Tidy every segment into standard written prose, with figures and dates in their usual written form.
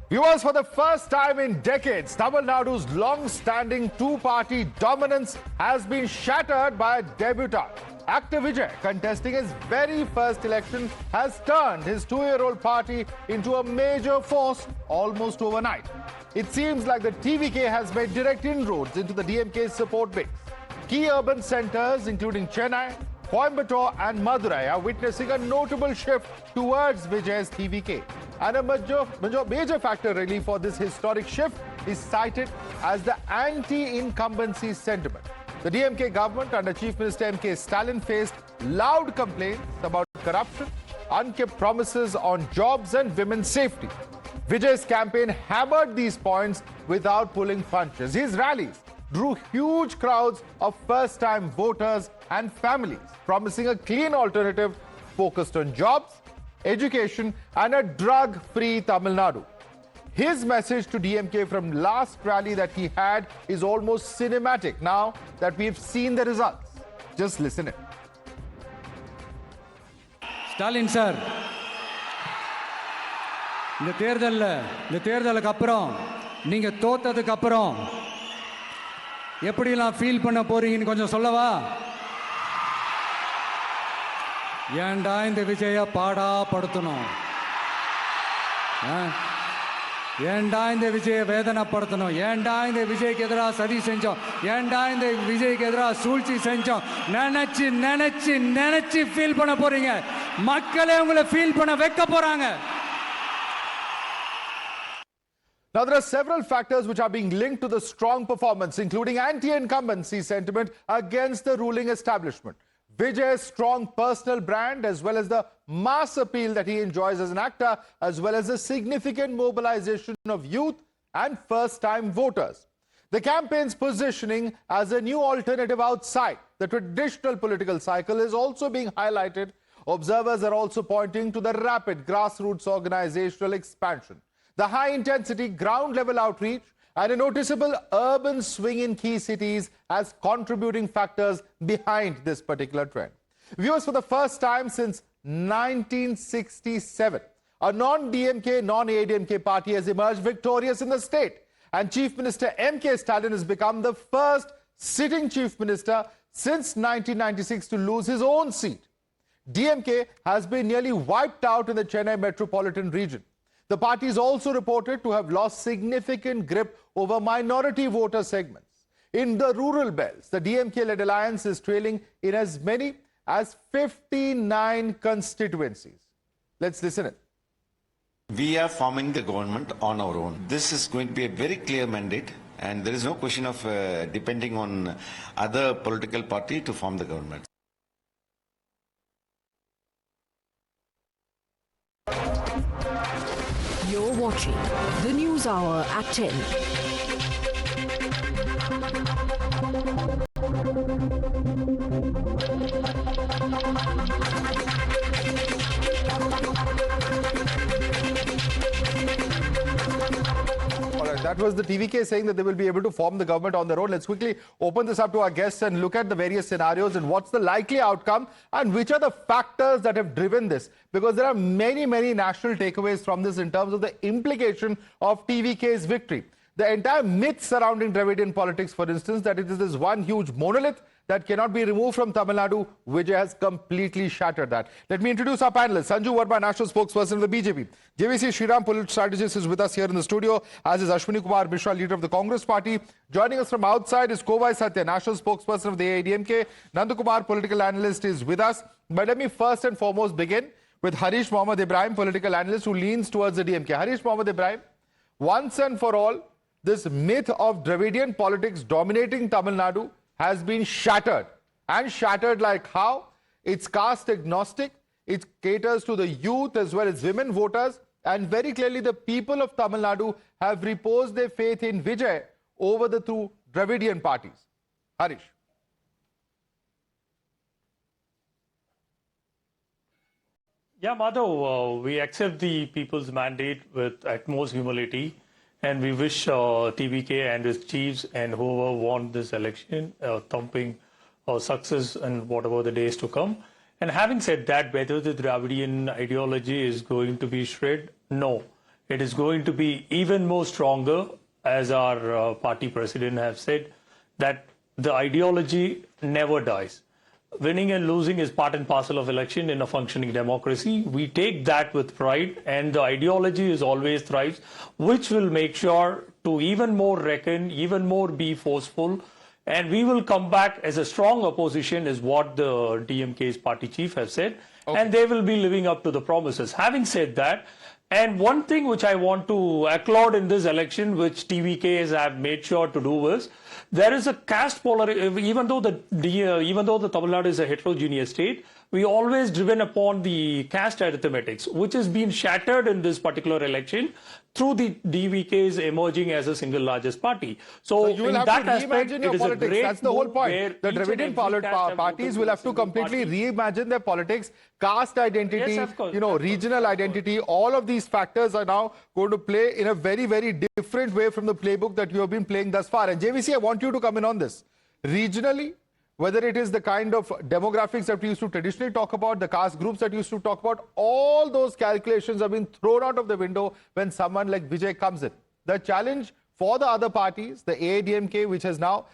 Viewers, for the first time in decades, Tamil Nadu's long-standing two-party dominance has been shattered by a debutant. Actor Vijay, contesting his very first election, has turned his two-year-old party into a major force almost overnight. It seems like the TVK has made direct inroads into the DMK's support base. Key urban centers, including Chennai, Coimbatore and Madurai, are witnessing a notable shift towards Vijay's TVK. And a major factor really for this historic shift is cited as the anti-incumbency sentiment. The DMK government under Chief Minister M.K. Stalin faced loud complaints about corruption, unkept promises on jobs and women's safety. Vijay's campaign hammered these points without pulling punches. His rallies drew huge crowds of first-time voters and families, promising a clean alternative focused on jobs, education and a drug-free Tamil Nadu. His message to DMK from last rally that he had is almost cinematic now that we've seen the results. Just listen it. Stalin sir, இந்த தேர்தலுக்கு அப்புறம் நீங்க தோத்ததுக்கு அப்புறம் எப்படிலாம் feel பண்ண போறீங்கன்னு கொஞ்சம் சொல்லவா? ஏண்டா இந்த விஜய பாடா படுத்தணும், ஏண்டா இந்த விஜய வேதனைப்படுத்தணும், ஏண்டா இந்த விஜய்க்கு எதிராக சதி செஞ்சோம், ஏண்டா இந்த விஜய்க்கு எதிராக சூழ்ச்சி செஞ்சோம் நினைச்சு நினைச்சு நினைச்சு ஃபீல் பண்ண போறீங்க. மக்களே உங்களை ஃபீல் பண்ண வைக்க போறாங்க. Now, there are several factors which are being linked to the strong performance, including anti-incumbency sentiment against the ruling establishment. Vijay's strong personal brand, as well as the mass appeal that he enjoys as an actor, as well as the significant mobilization of youth and first-time voters. The campaign's positioning as a new alternative outside the traditional political cycle is also being highlighted. Observers are also pointing to the rapid grassroots organizational expansion, the high-intensity ground-level outreach, and a noticeable urban swing in key cities as contributing factors behind this particular trend. Viewers, for the first time since 1967, a non-DMK, non-ADMK party has emerged victorious in the state. And Chief Minister M.K. Stalin has become the first sitting Chief Minister since 1996 to lose his own seat. DMK has been nearly wiped out in the Chennai metropolitan region. The party is also reported to have lost significant grip over minority voter segments. In the rural belts, the DMK-led alliance is trailing in as many as 59 constituencies. Let's listen in. We are forming the government on our own. This is going to be a very clear mandate, and there is no question of depending on other political party to form the government. You're watching the News Hour at 10. That was the TVK saying that they will be able to form the government on their own. Let's quickly open this up to our guests and look at the various scenarios and what's the likely outcome and which are the factors that have driven this. Because there are many national takeaways from this in terms of the implication of TVK's victory. The entire myth surrounding Dravidian politics, for instance, that it is this one huge monolith that cannot be removed from Tamil Nadu, Vijay has completely shattered that. Let me introduce our panelists. Sanju Verma, national spokesperson of the BJP. JVC Sriram, political strategist, is with us here in the studio, as is Ashwini Kumar Mishra, leader of the Congress party. Joining us from outside is Kovai Satya, national spokesperson of the ADMK. Nandakumar, political analyst, is with us. But let me first and foremost begin with Harish Mohammad Ibrahim, political analyst who leans towards the DMK. Harish Mohammad Ibrahim, once and for all, this myth of Dravidian politics dominating Tamil Nadu has been shattered. And shattered like how? It's caste agnostic, it caters to the youth as well as women voters, and very clearly the people of Tamil Nadu have reposed their faith in Vijay over the two Dravidian parties. Harish. Yeah, Madhav, we accept the people's mandate with utmost humility. And we wish TVK and his chiefs and whoever won this election thumping success and whatever the days to come. And having said that, whether the Dravidian ideology is going to be shred, no. It is going to be even more stronger, as our party president has said, that the ideology never dies. Winning and losing is part and parcel of election in a functioning democracy. We take that with pride, and the ideology is always thrives, which will make sure to even more reckon, even more be forceful, and we will come back as a strong opposition, is what the DMK's party chief has said, and they will be living up to the promises. Having said that, and one thing which I want to applaud in this election, which TVK have made sure to do, is there is a caste even though the Tamil Nadu is a heterogeneous state, we always driven upon the caste arithmetics, which has been shattered in this particular election through the DVK's emerging as a single largest party. So you will in have that to aspect, reimagine it your is a politics. great That's the whole move point. where The each and Dravidian every caste have parties voted will have for to a single completely party. reimagine their politics, caste identity, Yes, of course. regional identity. All of these factors are now going to play in a very, very different way from the playbook that you have been playing thus far. And JVC, I want you to come in on this. Regionally, whether it is the kind of demographics that we used to traditionally talk about, the caste groups that we used to talk about, all those calculations have been thrown out of the window when someone like Vijay comes in. The challenge for the other parties, the ADMK, which has now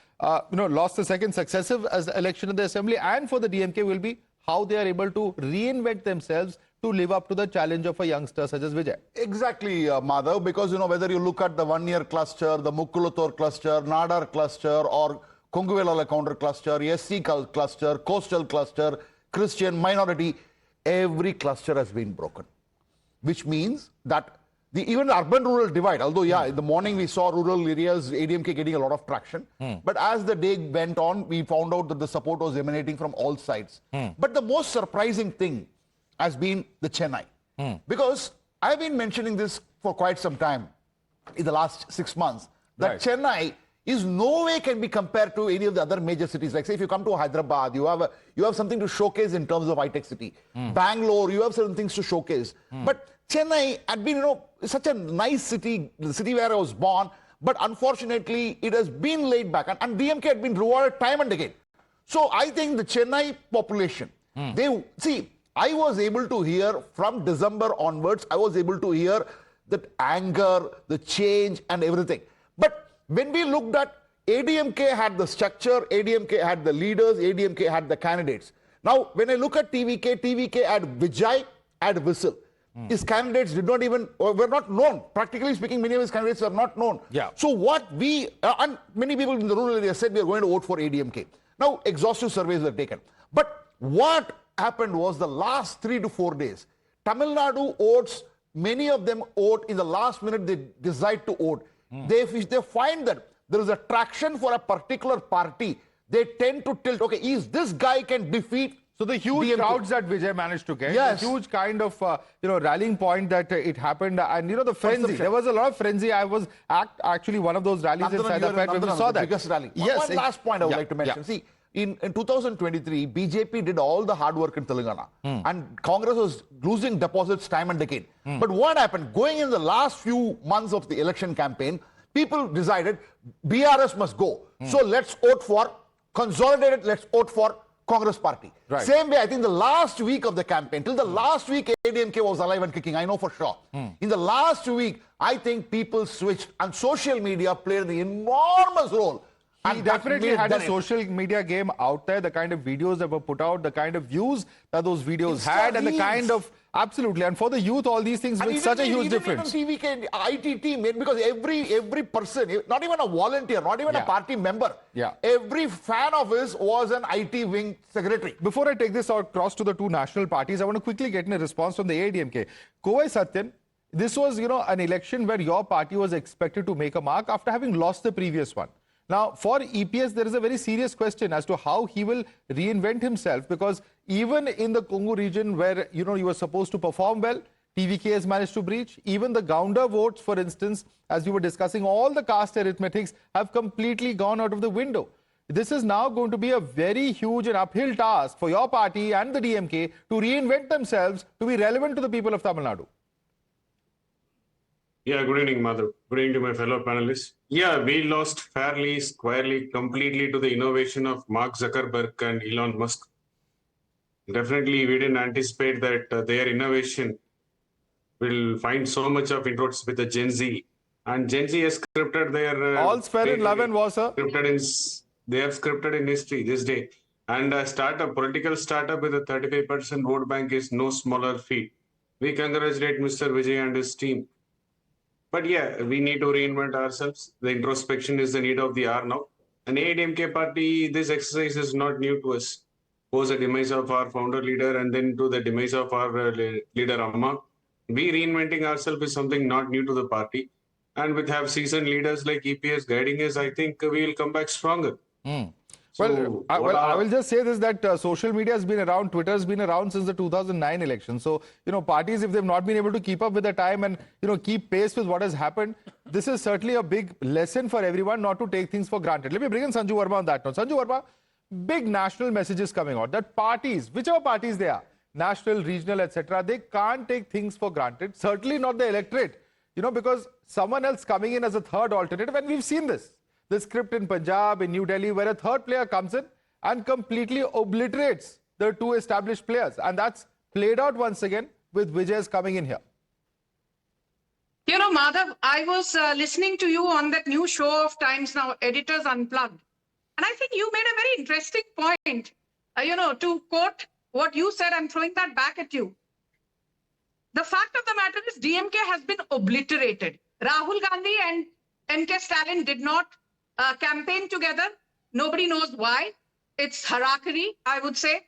lost the second successive election in the assembly, and for the DMK will be how they are able to reinvent themselves to live up to the challenge of a youngster such as Vijay. Exactly, Madhav, because whether you look at the 1 year cluster, the Mukkulathur cluster, Nadar cluster, or Konguvelala counter cluster, SC cluster, coastal cluster, Christian minority, every cluster has been broken. Which means that even the urban-rural divide, although, in the morning we saw rural areas, ADMK getting a lot of traction. But as the day went on, we found out that the support was emanating from all sides. But the most surprising thing has been the Chennai. Because I've been mentioning this for quite some time in the last 6 months, that Chennai is no way can be compared to any of the other major cities. Like say if you come to Hyderabad, you have something to showcase in terms of high-tech city. Bangalore, you have certain things to showcase. But Chennai had been, such a nice city, the city where I was born, but unfortunately it has been laid back, and DMK had been rewarded time and again. So I think the Chennai population, I was able to hear from December onwards, I was able to hear that anger, the change and everything. But when we looked at ADMK had the structure, ADMK had the leaders, ADMK had the candidates. Now, when I look at TVK, TVK had Vijay, had Whistle. His candidates did not even, were not known. Practically speaking, many of his candidates were not known. So what we, and many people in the rural area said we are going to vote for ADMK. Now, exhaustive surveys were taken. But what happened was the last 3 to 4 days, Tamil Nadu votes, many of them vote in the last minute, they decide to vote. If they find that there is a traction for a particular party, they tend to tilt, okay, is this guy can defeat. So the huge DMK. crowds that Vijay managed to get, Yes. the huge kind of rallying point that it happened, and the frenzy. Perception. There was a lot of frenzy. I was actually one of those rallies in Hyderabad when we saw that. Biggest rally. Yes. One last point I would like to mention. See, in 2023, BJP did all the hard work in Telangana, and Congress was losing deposits time and again. But what happened? Going in the last few months of the election campaign, people decided BRS must go. So let's vote for consolidated. Let's vote for Congress party. Same way, I think the last week of the campaign, till the last week, ADMK was alive and kicking. I know for sure. In the last week, I think people switched, and social media played an enormous role. He definitely had a social media game out there, the kind of videos that were put out, the kind of views that those videos had, and the kind of, absolutely, and for the youth, all these things make such a huge difference. Even TVK, IT team, because every person, not even a volunteer, not even a party member, every fan of his was an IT wing secretary. Before I take this out, cross to the two national parties, I want to quickly get in a response from the ADMK. Kovai Satyan, this was, an election where your party was expected to make a mark after having lost the previous one. Now, for EPS, there is a very serious question as to how he will reinvent himself, because even in the Kongu region where, you were supposed to perform well, TVK has managed to breach. Even the Gounder votes, for instance, as you were discussing, all the caste arithmetics have completely gone out of the window. This is now going to be a very huge and uphill task for your party and the DMK to reinvent themselves to be relevant to the people of Tamil Nadu. Yeah, good evening, Madhav. Good evening to my fellow panelists. Yeah, we lost fairly, squarely, completely to the innovation of Mark Zuckerberg and Elon Musk. Definitely, we didn't anticipate that their innovation will find so much of inroads with the Gen Z. And Gen Z has scripted their... All's fair in love and war, sir. They have scripted in history this day. And a political startup with a 35% vote bank is no smaller feat. We congratulate Mr. Vijay and his team. But yeah, we need to reinvent ourselves. The introspection is the need of the hour now. An ADMK party, this exercise is not new to us. Post the demise of our founder leader and then to the demise of our leader Amma. We reinventing ourselves is something not new to the party. And with have seasoned leaders like EPS guiding us, I think we will come back stronger. I will just say this, that social media has been around, Twitter has been around since the 2009 election. So, parties, if they've not been able to keep up with the time and, keep pace with what has happened, this is certainly a big lesson for everyone not to take things for granted. Let me bring in Sanju Verma on that note. Sanju Verma, big national messages coming out that parties, whichever parties they are, national, regional, etc., they can't take things for granted. Certainly not the electorate, because someone else coming in as a third alternative, and we've seen this. The script in Punjab, in New Delhi, where a third player comes in and completely obliterates the two established players. And that's played out once again with Vijay's coming in here. Madhav, I was listening to you on that new show of Times Now, Editors Unplugged. And I think you made a very interesting point. To quote what you said, I'm throwing that back at you. The fact of the matter is DMK has been obliterated. Rahul Gandhi and NK Stalin did not campaign together. Nobody knows why. It's harakiri, I would say.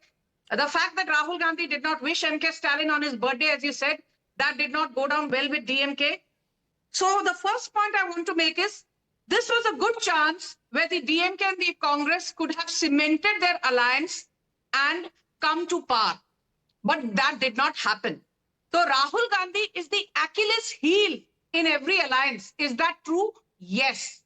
The fact that Rahul Gandhi did not wish NK Stalin on his birthday, as you said, that did not go down well with DMK. So the first point I want to make is, this was a good chance where the DMK and the Congress could have cemented their alliance and come to power. But that did not happen. So Rahul Gandhi is the Achilles heel in every alliance. Is that true? Yes.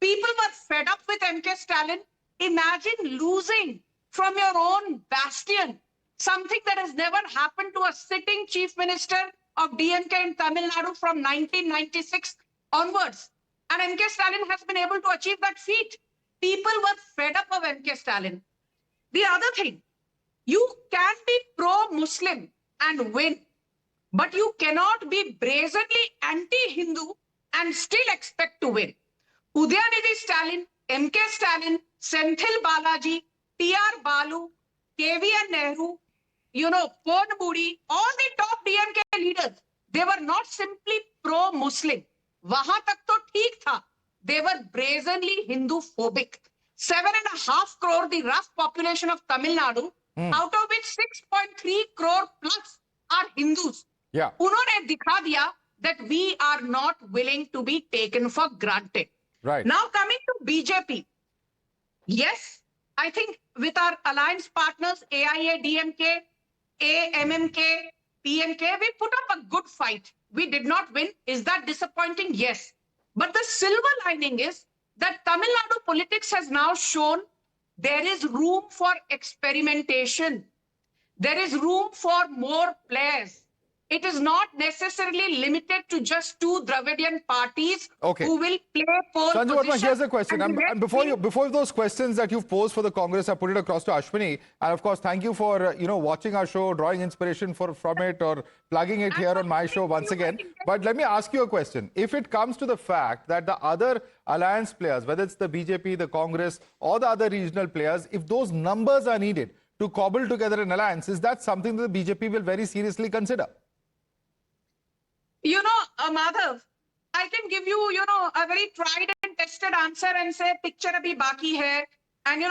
People were fed up with NK Stalin. Imagine losing from your own bastion, something that has never happened to a sitting chief minister of DMK in Tamil Nadu from 1996 onwards. And NK Stalin has been able to achieve that feat. People were fed up of NK Stalin. The other thing, you can be pro-Muslim and win, but you cannot be brazenly anti-Hindu and still expect to win. Udayanithi Stalin, MK Stalin, Senthil Balaji, T.R. Balu, K.V.N. Nehru, Pon Budi, all the top DMK leaders, they were not simply pro-Muslim. Wahan tak to theek tha. They were brazenly Hindu-phobic. 7.5 crore, the rough population of Tamil Nadu, out of which 6.3 crore plus are Hindus. Yeah. Unhone dikha diya that we are not willing to be taken for granted. Right. Now coming to BJP. Yes, I think with our alliance partners, AIA, DMK, AMMK, PMK, we put up a good fight. We did not win. Is that disappointing? Yes. But the silver lining is that Tamil Nadu politics has now shown there is room for experimentation. There is room for more players. It is not necessarily limited to just two Dravidian parties who will play pole Sanju position. Verma, here's a question. And before those questions that you've posed for the Congress, I put it across to Ashwini. And of course, thank you for watching our show, drawing inspiration from it, or plugging it here on my show once again. But let me ask you a question. If it comes to the fact that the other alliance players, whether it's the BJP, the Congress, or the other regional players, if those numbers are needed to cobble together an alliance, is that something that the BJP will very seriously consider? Madhav, I can give you, a very tried and tested answer and say, picture abhi baki hai. And,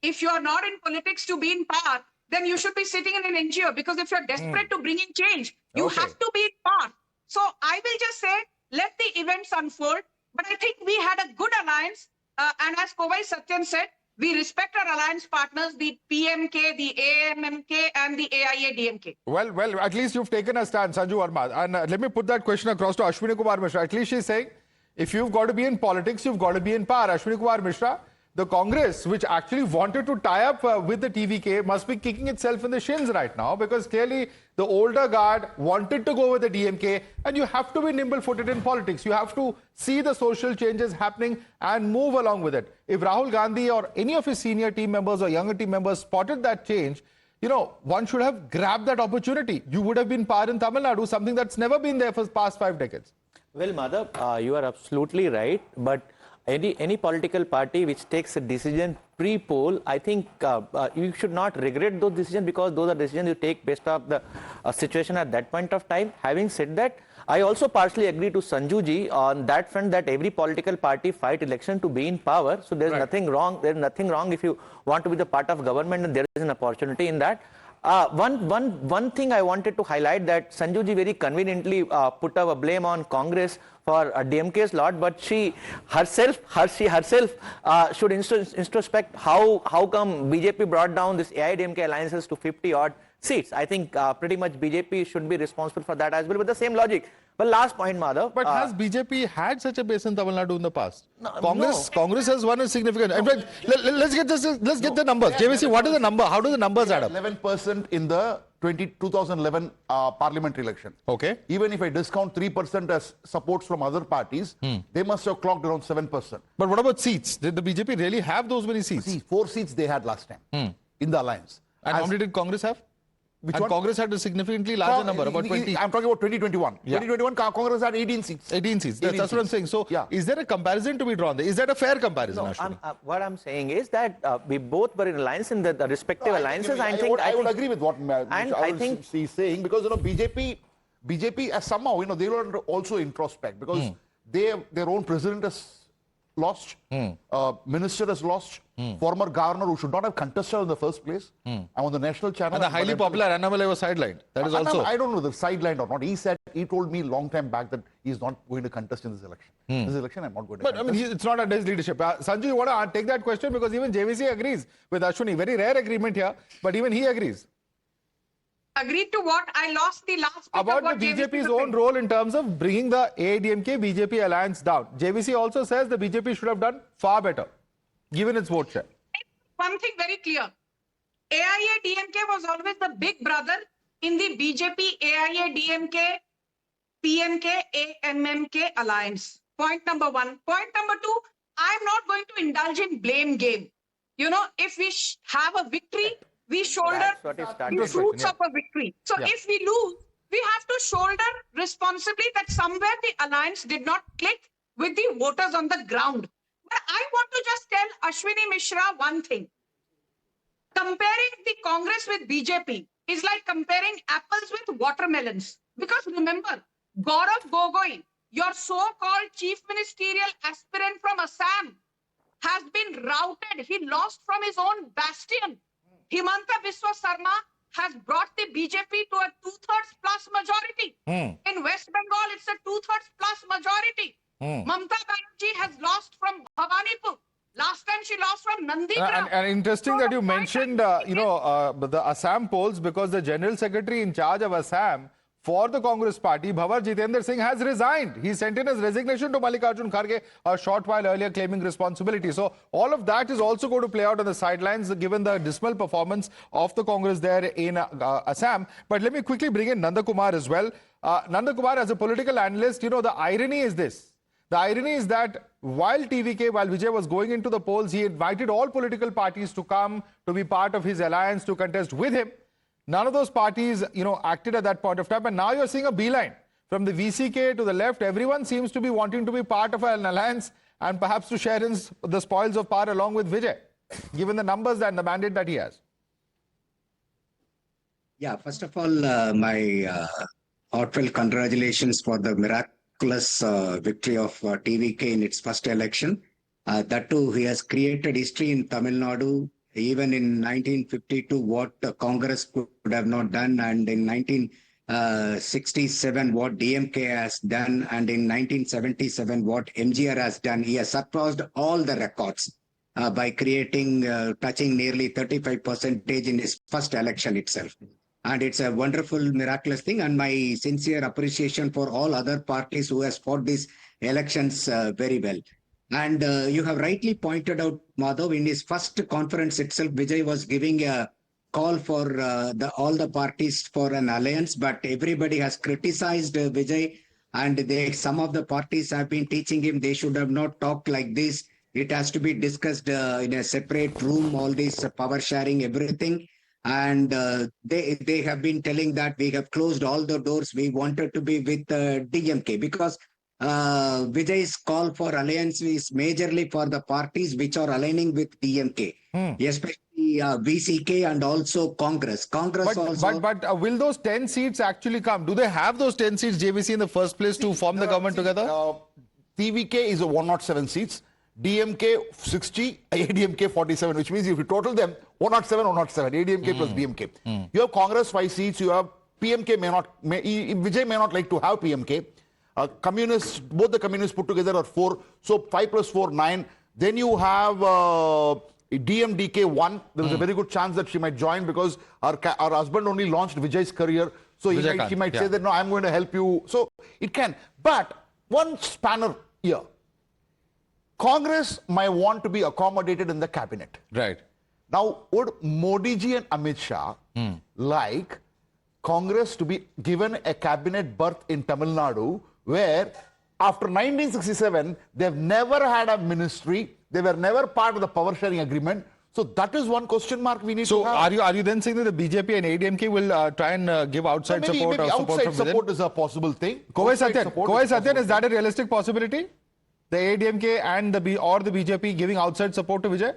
if you are not in politics to be in power, then you should be sitting in an NGO, because if you're desperate to bring in change, you have to be in power. So I will just say, let the events unfold. But I think we had a good alliance. And as Kovai Satyan said, we respect our alliance partners, the PMK, the AMMK, and the AIA-DMK. Well, at least you've taken a stand, Sanju Verma. And let me put that question across to Ashwini Kumar Mishra. At least she's saying, if you've got to be in politics, you've got to be in power. Ashwini Kumar Mishra, the Congress, which actually wanted to tie up with the TVK, must be kicking itself in the shins right now, because clearly the older guard wanted to go with the DMK, and you have to be nimble-footed in politics. You have to see the social changes happening and move along with it. If Rahul Gandhi or any of his senior team members or younger team members spotted that change, one should have grabbed that opportunity. You would have been par in Tamil Nadu, something that's never been there for the past 5 decades. Well, Madhav, you are absolutely right. But any political party which takes a decision pre-poll, I think you should not regret those decisions, because those are decisions you take based on the situation at that point of time. Having said that, I also partially agree to Sanju ji on that front, that every political party fight election to be in power. So there's nothing wrong. There's nothing wrong if you want to be the part of government, and there is an opportunity in that. One thing I wanted to highlight, that Sanju ji very conveniently put a blame on Congress for DMK's lot, but she herself should introspect how come BJP brought down this AIDMK alliances to 50 odd seats. I think pretty much BJP should be responsible for that as well, with the same logic. But last point, Madhav. But has BJP had such a base in Tamil Nadu in the past? No, Congress has won a significant. In fact, let's get the numbers. JVC, what is the number? How do the numbers add up? 11% in the 2011 parliamentary election. Okay. Even if I discount 3% as supports from other parties, they must have clocked around 7%. But what about seats? Did the BJP really have those many seats? See, 4 seats they had last time in the alliance. And how many did Congress have? Which and one? Congress had a significantly larger number, about 20. I'm talking about 2021. Yeah. 2021, Congress had 18 seats. 18 seats. That's what I'm saying. So, is there a comparison to be drawn there? Is that a fair comparison, Ashwini? What I'm saying is that we both were in alliance in the respective alliances. I would agree with what he's saying, because BJP as somehow they will also introspect, because their own president has lost, minister has lost, former governor who should not have contested in the first place. I'm on the national channel. And the highly popular Annamalai was sidelined. That is also. I don't know whether sidelined or not. He told me long time back that he's not going to contest in this election. This election, I'm not going to contest. But I mean, it's not under his leadership. Sanju, you want to take that question? Because even JVC agrees with Ashwini. Very rare agreement here, but even he agrees. Agreed to what? I lost the last bit About of what the BJP's JVC was own saying. role in terms of bringing the ADMK-BJP alliance down. JVC also says the BJP should have done far better, given its vote share. One thing very clear. AIA-DMK was always the big brother in the BJP, AIA-DMK, PMK, AMMK alliance. Point number 1. Point number 2, I'm not going to indulge in blame game. If we have a victory, we shoulder the fruits of a victory. So if we lose, we have to shoulder responsibly that somewhere the alliance did not click with the voters on the ground. But I want to just tell Ashwini Mishra one thing. Comparing the Congress with BJP is like comparing apples with watermelons. Because remember, Gaurav Gogoi, your so-called chief ministerial aspirant from Assam, has been routed. He lost from his own bastion. Himanta Biswa Sarma has brought the BJP to a 2/3 plus majority. In West Bengal, it's a 2/3 plus majority. Mamta Banerjee has lost from Bhawanipur. Last time she lost from Nandigram. And interesting that you mentioned, the Assam polls, because the General Secretary in charge of Assam for the Congress party, Bhavar Jitendra Singh, has resigned. He sent in his resignation to Mallikarjun Kharge a short while earlier, claiming responsibility. So all of that is also going to play out on the sidelines, given the dismal performance of the Congress there in Assam. But let me quickly bring in Nanda Kumar as well. Nanda Kumar, as a political analyst, the irony is this. The irony is that while Vijay was going into the polls, he invited all political parties to come to be part of his alliance, to contest with him. None of those parties, acted at that point of time. And now you're seeing a beeline. From the VCK to the left, everyone seems to be wanting to be part of an alliance and perhaps to share in the spoils of power along with Vijay, given the numbers and the mandate that he has. Yeah, first of all, my heartfelt congratulations for the miraculous victory of TVK in its first election. That too, he has created history in Tamil Nadu. Even in 1952, what Congress could have not done, and in 1967, what DMK has done, and in 1977, what MGR has done. He has surpassed all the records by creating, touching nearly 35% in his first election itself. And it's a wonderful, miraculous thing. And my sincere appreciation for all other parties who has fought these elections very well. And you have rightly pointed out, Madhav, in his first conference itself, Vijay was giving a call for all the parties for an alliance, but everybody has criticized Vijay, and some of the parties have been teaching him they should have not talked like this. It has to be discussed in a separate room, all this power sharing, everything. And they have been telling that we have closed all the doors. We wanted to be with DMK because Vijay's call for alliance is majorly for the parties which are aligning with DMK, especially VCK and also Congress. But will those 10 seats actually come? Do they have those 10 seats, JVC, in the first place to form the government together? TVK is a 107 seats, DMK 60, ADMK 47, which means if you total them, 107, 107, ADMK plus DMK. You have Congress 5 seats, you have PMK Vijay may not like to have PMK. Communists, both the communists put together are 4, so 5 plus 4, 9. Then you have DMDK 1. There is a very good chance that she might join because our husband only launched Vijay's career. So he might say that, no, I'm going to help you. So it can. But one spanner here. Congress might want to be accommodated in the cabinet. Right. Now, would Modi ji and Amit Shah like Congress to be given a cabinet berth in Tamil Nadu where after 1967, they've never had a ministry, they were never part of the power sharing agreement. So that is one question mark we need to have. So are you then saying that the BJP and ADMK will try and give outside support or support outside from support within? is a possible thing. Kovai Satyan, is that a realistic possibility? The ADMK and the BJP giving outside support to Vijay?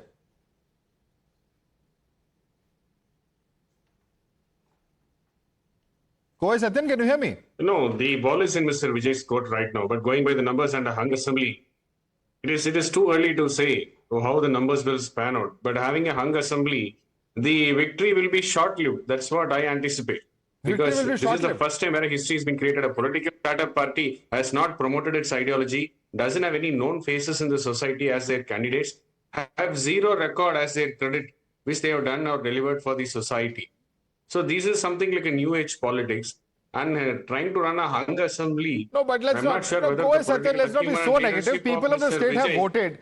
Kovai Satyan, can you hear me? No, the ball is in Mr. Vijay's court right now, but going by the numbers and the hung assembly, it is too early to say how the numbers will span out. But having a hung assembly, the victory will be short-lived. That's what I anticipate. Because this is the first time where history has been created. A political startup party has not promoted its ideology, doesn't have any known faces in the society as their candidates, have zero record as their credit, which they have done or delivered for the society. So this is something like a new age politics. And trying to run a hung assembly. No, but let's not be so negative. People of the state have voted.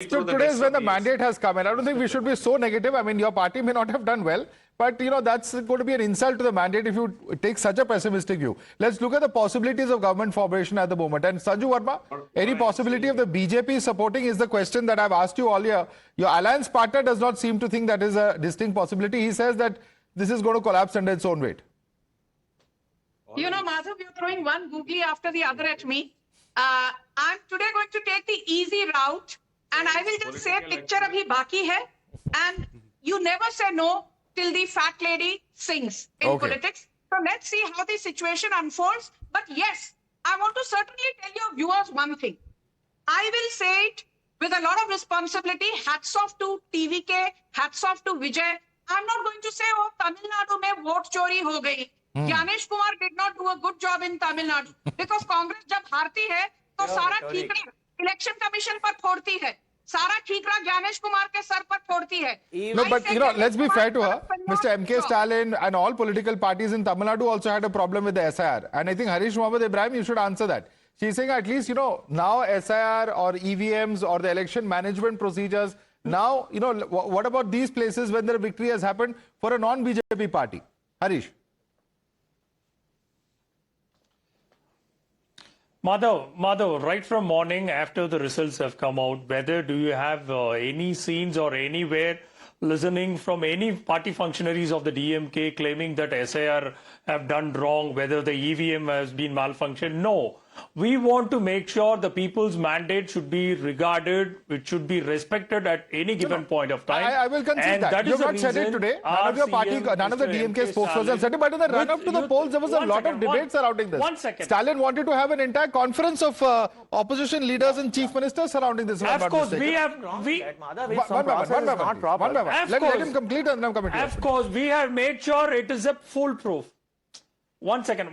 Today is when the mandate has come, and I don't think we should be so negative. I mean, your party may not have done well, but that's going to be an insult to the mandate if you take such a pessimistic view. Let's look at the possibilities of government formation at the moment. And Sanju Verma, any possibility of the BJP supporting is the question that I've asked you all year. Your alliance partner does not seem to think that is a distinct possibility. He says that this is going to collapse under its own weight. You know, Madhav, you're throwing one googly after the other at me. I'm today going to take the easy route, and I will just say picture abhi baki hai, and you never say no till the fat lady sings in politics. So let's see how the situation unfolds. But yes, I want to certainly tell your viewers one thing. I will say it with a lot of responsibility. Hats off to TVK, hats off to Vijay. I'm not going to say, oh, Tamil Nadu mein vote chori ho gayi. Gyanesh Kumar did not do a good job in Tamil Nadu because Congress जब हारती है तो सारा ठीकरा election commission पर फोड़ती है, सारा ठीकरा ज्ञानेश कुमार के sir पर फोड़ती है. No, but let's be fair to her. Mr. M.K. Stalin and all political parties in Tamil Nadu also had a problem with the SIR, and I think Harish Mohammed Ibrahim, you should answer that. She's saying at least now SIR or EVMs or the election management procedures. Now what about these places when the victory has happened for a non-BJP party? Harish. Madhav, right from morning after the results have come out, whether do you have any scenes or anywhere listening from any party functionaries of the DMK claiming that SIR have done wrong, whether the EVM has been malfunctioned? No. We want to make sure the people's mandate should be regarded, it should be respected at any given point of time. I will concede that. You have not said it today. None of your party, none of the DMK spokespersons said it. But in the run-up to the polls, there was a lot of debate surrounding this. 1 second. Stalin wanted to have an entire conference of opposition leaders and chief ministers surrounding this. Of course, let him complete and then I'm coming to Of course, we have made sure it is a foolproof. 1 second.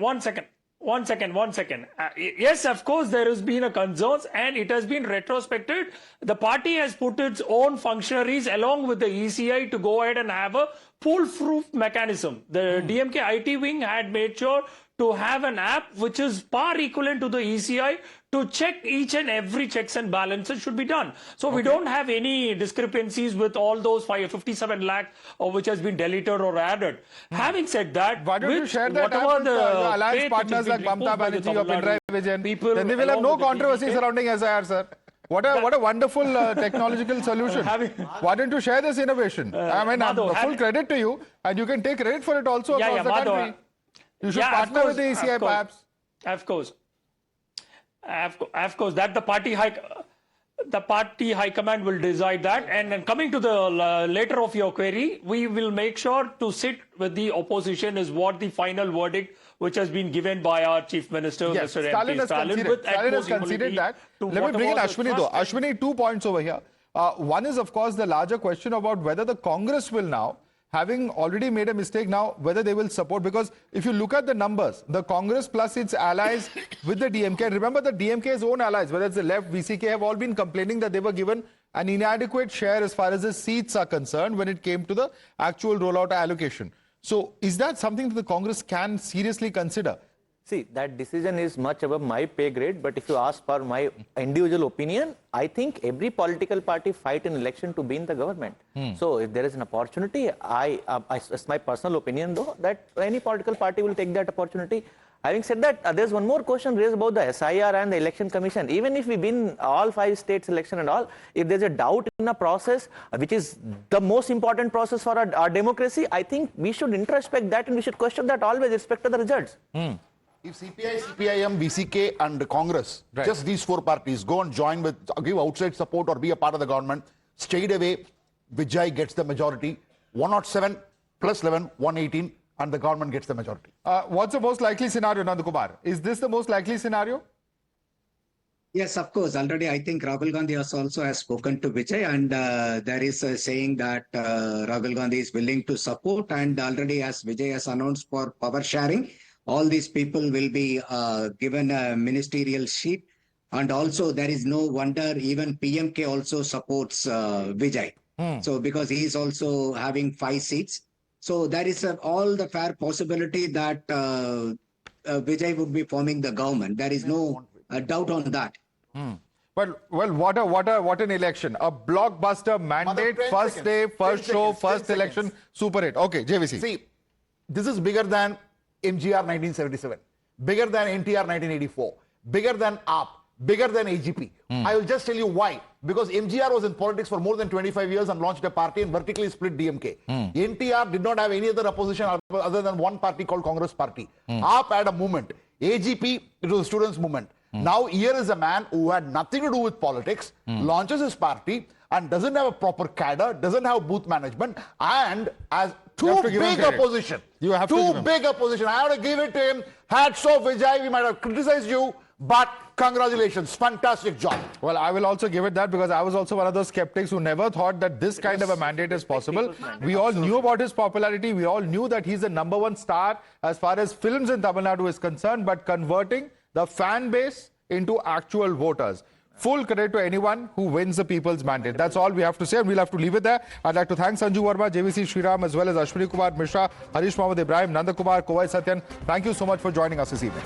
Yes, of course, there has been a concerns and it has been retrospected. The party has put its own functionaries along with the ECI to go ahead and have a foolproof mechanism. The DMK IT wing had made sure to have an app which is par equivalent to the ECI to check each and every checks and balances should be done. So we don't have any discrepancies with all those 57 lakh which has been deleted or added. Having said that, why don't you share that app with your alliance partners like Mamta Banerjee or Pinarayi Vijayan? Then they will have no controversy surrounding SIR, sir. What a wonderful technological solution. Why don't you share this innovation? I mean, full credit to you, and you can take credit for it also across the country. You should partner with the ECI perhaps. Of course. Of course, that the party high command will decide that. And then coming to the later of your query, we will make sure to sit with the opposition is what the final verdict which has been given by our Chief Minister, Yes, Mr. Stalin MP Stalin. has conceded that. Let me bring in Ashwini though. Ashwini, 2 points over here. One is, of course, the larger question about whether the Congress will now, having already made a mistake now, whether they will support. Because if you look at the numbers, the Congress plus its allies with the DMK, remember the DMK's own allies, whether it's the left, VCK, have all been complaining that they were given an inadequate share as far as the seats are concerned when it came to the actual rollout allocation. So is that something that the Congress can seriously consider? See, that decision is much above my pay grade, but if you ask for my individual opinion, I think every political party fight an election to be in the government. So if there is an opportunity, it's my personal opinion though, that any political party will take that opportunity. Having said that, there's one more question raised about the SIR and the election commission. Even if we win all 5 states election and all, if there's a doubt in a process, which is the most important process for our democracy, I think we should introspect that and we should question that always, respect to the results. If CPI, CPIM, VCK and Congress, just these 4 parties, go and join with, give outside support or be a part of the government, straight away, Vijay gets the majority, 107 plus 11, 118, and the government gets the majority. What's the most likely scenario, Nandakumar? Is this the most likely scenario? Yes, of course. Already, I think Rahul Gandhi also has spoken to Vijay, and there is a saying that Rahul Gandhi is willing to support, and already as Vijay has announced for power sharing, all these people will be given a ministerial sheet. And also, there is no wonder even PMK also supports Vijay. So, because he is also having 5 seats. So, there is all the fair possibility that Vijay would be forming the government. There is no doubt on that. Well, what an election. A blockbuster mandate, first day, first show, first election, super hit. Okay, JVC. See, this is bigger than MGR 1977, bigger than NTR 1984, bigger than AAP, bigger than AGP. I will just tell you why. Because MGR was in politics for more than 25 years and launched a party and vertically split DMK. NTR did not have any other opposition other than one party called Congress Party. AAP had a movement. AGP, it was a students' movement. Now here is a man who had nothing to do with politics, launches his party and doesn't have a proper cadre, doesn't have booth management, and as two big opposition. You have two big opposition. I have to give it to him. Hats off, Vijay. We might have criticized you, but congratulations. Fantastic job. Well, I will also give it that because I was also one of those skeptics who never thought that this kind of a mandate is possible. We all knew about his popularity. We all knew that he's the #1 star as far as films in Tamil Nadu is concerned, but converting the fan base into actual voters. Full credit to anyone who wins the people's mandate. That's all we have to say, and we'll have to leave it there. I'd like to thank Sanju Verma, JVC Sriram, as well as Ashwini Kumar Mishra, Harish Mohammed Ibrahim, Nandakumar, Kovai Satyan. Thank you so much for joining us this evening.